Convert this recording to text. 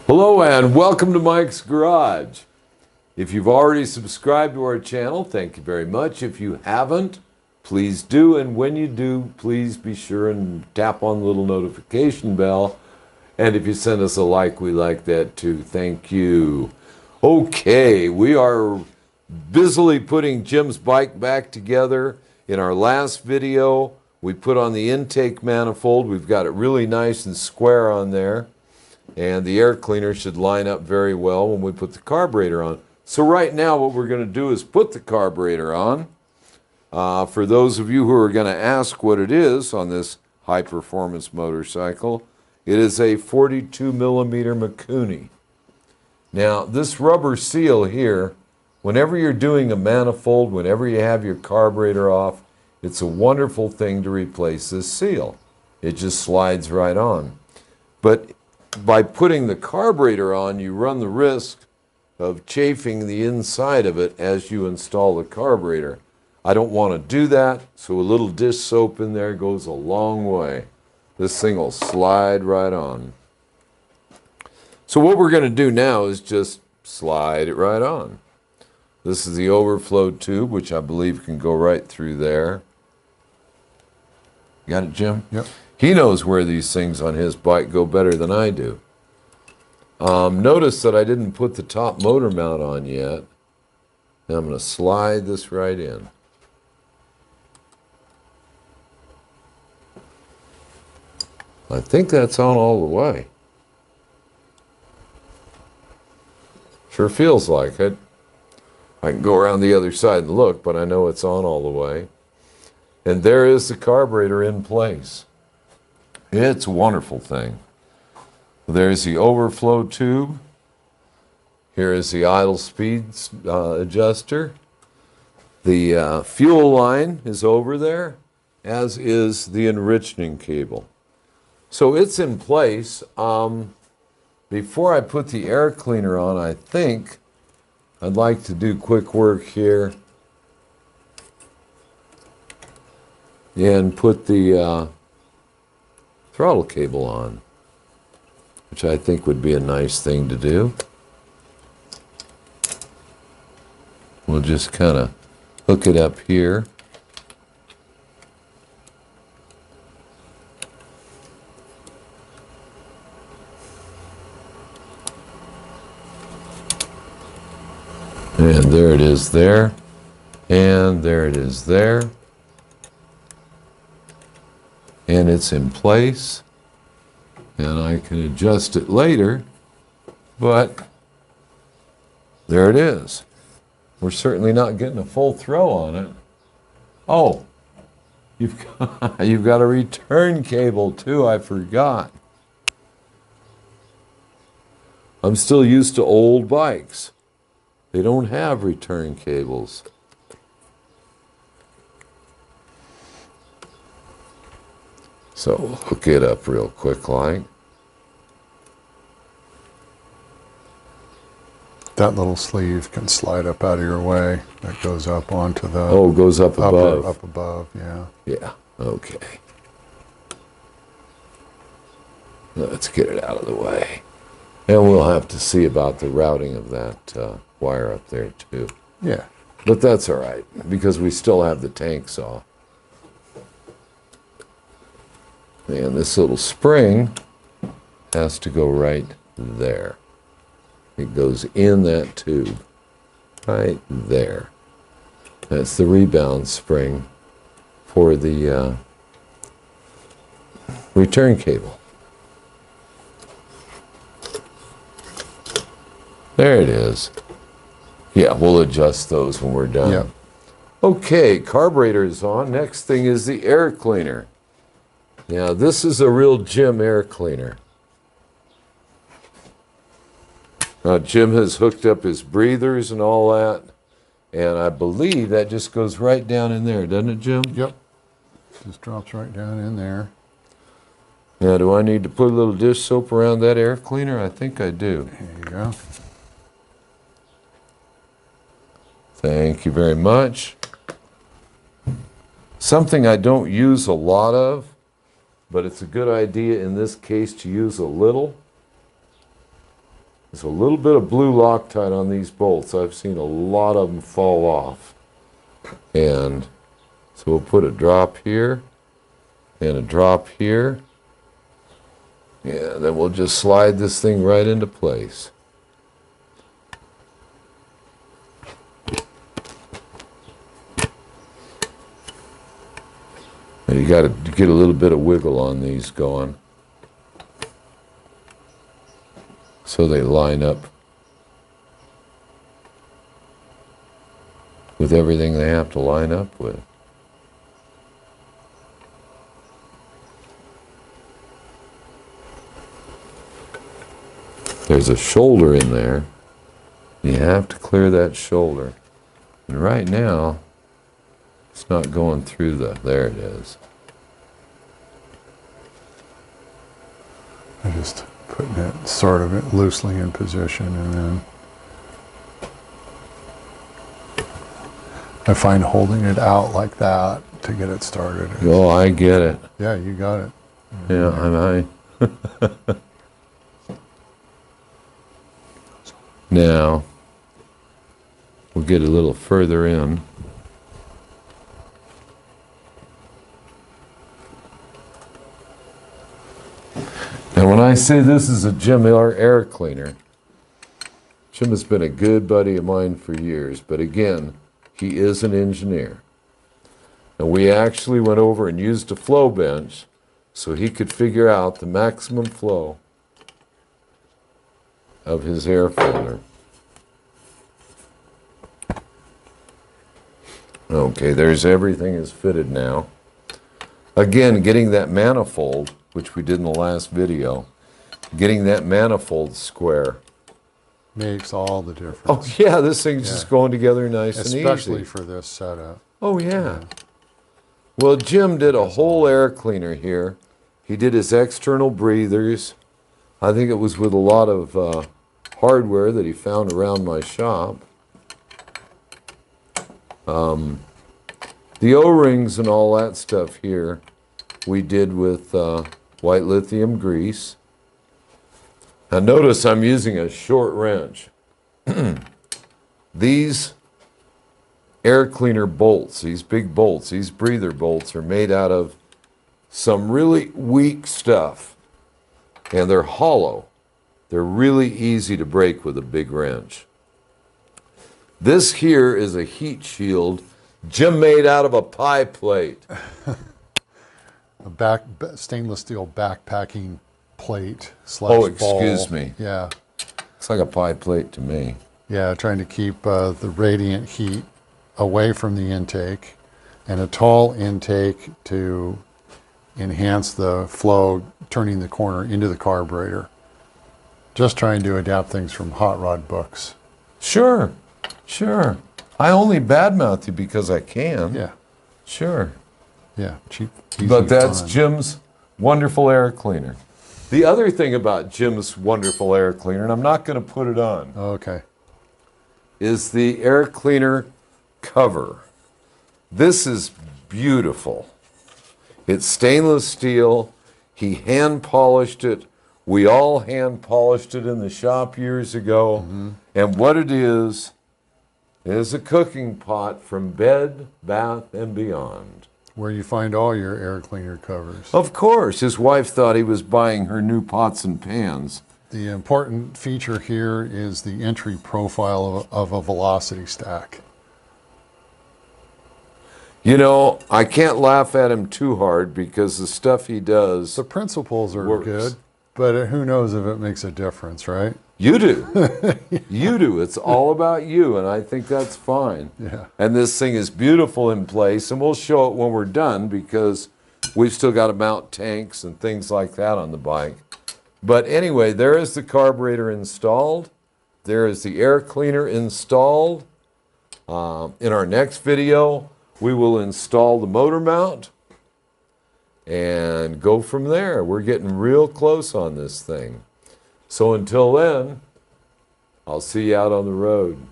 Hello and welcome to Mike's Garage. If you've already subscribed to our channel, thank you very much. If you haven't, please do. And when you do, please be sure and tap on the little notification bell. And if you send us a like, we like that too. Thank you. Okay, we are busily putting Jim's bike back together. In our last video, we put on the intake manifold. We've got it really nice and square on there. And the air cleaner should line up very well when we put the carburetor on. So right now what we're going to do is put the carburetor on. For those of you who are going to ask what it is on this high-performance motorcycle, it is a 42 millimeter Mikuni. Now this rubber seal here, whenever you're doing a manifold, whenever you have your carburetor off, it's a wonderful thing to replace this seal. It just slides right on. But by putting the carburetor on, you run the risk of chafing the inside of it as you install the carburetor. I don't want to do that, so a little dish soap in there goes a long way. This thing will slide right on. So what we're going to do now is just slide it right on. This is the overflow tube, which I believe can go right through there. Got it, Jim? Yep. He knows where these things on his bike go better than I do. Notice that I didn't put the top motor mount on yet. Now I'm going to slide this right in. I think that's on all the way. Sure feels like it. I can go around the other side and look, but I know it's on all the way. And there is the carburetor in place. It's a wonderful thing. There's the overflow tube. Here is the idle speed adjuster. The fuel line is over there, as is the enriching cable. So it's in place. Before I put the air cleaner on, I think I'd like to do quick work here and put the throttle cable on, which I think would be a nice thing to do. We'll just kind of hook it up here. And there it is there. And there it is there. And it's in place. And I can adjust it later, but there it is. We're certainly not getting a full throw on it. Oh, you've got a return cable too, I forgot. I'm still used to old bikes. They don't have return cables. So hook it up real quick like. That little sleeve can slide up out of your way. That goes up onto the... Oh, it goes up above. Up above, yeah. Yeah, okay. Let's get it out of the way. And we'll have to see about the routing of that wire up there too. Yeah. But that's all right, because we still have the tank saw. And this little spring has to go right there. It goes in that tube, right there. That's the rebound spring for the return cable. There it is. Yeah, we'll adjust those when we're done. Yep. Okay, carburetor is on. Next thing is the air cleaner. Now, this is a real Jim air cleaner. Now, Jim has hooked up his breathers and all that, and I believe that just goes right down in there, doesn't it, Jim? Yep. Just drops right down in there. Now, do I need to put a little dish soap around that air cleaner? I think I do. There you go. Thank you very much. Something I don't use a lot of, but it's a good idea in this case to use a little, There's a little bit of blue Loctite on these bolts. I've seen a lot of them fall off. And so we'll put a drop here and a drop here. Yeah, then we'll just slide this thing right into place. And you got to get a little bit of wiggle on these going so they line up with everything they have to line up with. There's a shoulder in there. You have to clear that shoulder. And right now, it's not going through there it is. I'm just putting it sort of loosely in position, and then I find holding it out like that to get it started. Oh, I get it. Yeah, you got it. Yeah, Now, we'll get a little further in. And when I say this is a Jim air cleaner, Jim has been a good buddy of mine for years, but again, he is an engineer. And we actually went over and used a flow bench so he could figure out the maximum flow of his air filter. Okay, there's everything is fitted now. Again, getting that manifold, which we did in the last video, getting that manifold square makes all the difference. Oh yeah, this thing's just going together nice and easy. Especially for this setup. Oh yeah. Well, Jim did a whole air cleaner here. He did his external breathers. I think it was with a lot of hardware that he found around my shop. The O-rings and all that stuff here we did with white lithium grease. Now notice I'm using a short wrench. These air cleaner bolts, these big bolts, these breather bolts are made out of some really weak stuff, and they're hollow. They're really easy to break with a big wrench. This here is a heat shield Jim made out of a pie plate. A stainless steel backpacking plate / Oh, excuse bowl. me. Yeah. Looks like a pie plate to me. Yeah, trying to keep the radiant heat away from the intake, and a tall intake to enhance the flow, turning the corner into the carburetor. Just trying to adapt things from hot rod books. Sure, sure. I only badmouth you because I can. Yeah. Sure. Yeah, cheap, easy, But that's fun. Jim's wonderful air cleaner. The other thing about Jim's wonderful air cleaner, and I'm not going to put it on, Okay. is the air cleaner cover. This is beautiful. It's stainless steel. He hand polished it. We all hand polished it in the shop years ago. Mm-hmm. And what it is a cooking pot from Bed, Bath, and Beyond. Where you find all your air cleaner covers. Of course, his wife thought he was buying her new pots and pans. The important feature here is the entry profile of a velocity stack. You know, I can't laugh at him too hard because the stuff he does... The principles are works. good, but who knows if it makes a difference, right? You do. You do. It's all about you, and I think that's fine. Yeah. And this thing is beautiful in place, and we'll show it when we're done because we've still got to mount tanks and things like that on the bike. But anyway, there is the carburetor installed. There is the air cleaner installed. In our next video, we will install the motor mount and go from there. We're getting real close on this thing. So until then, I'll see you out on the road.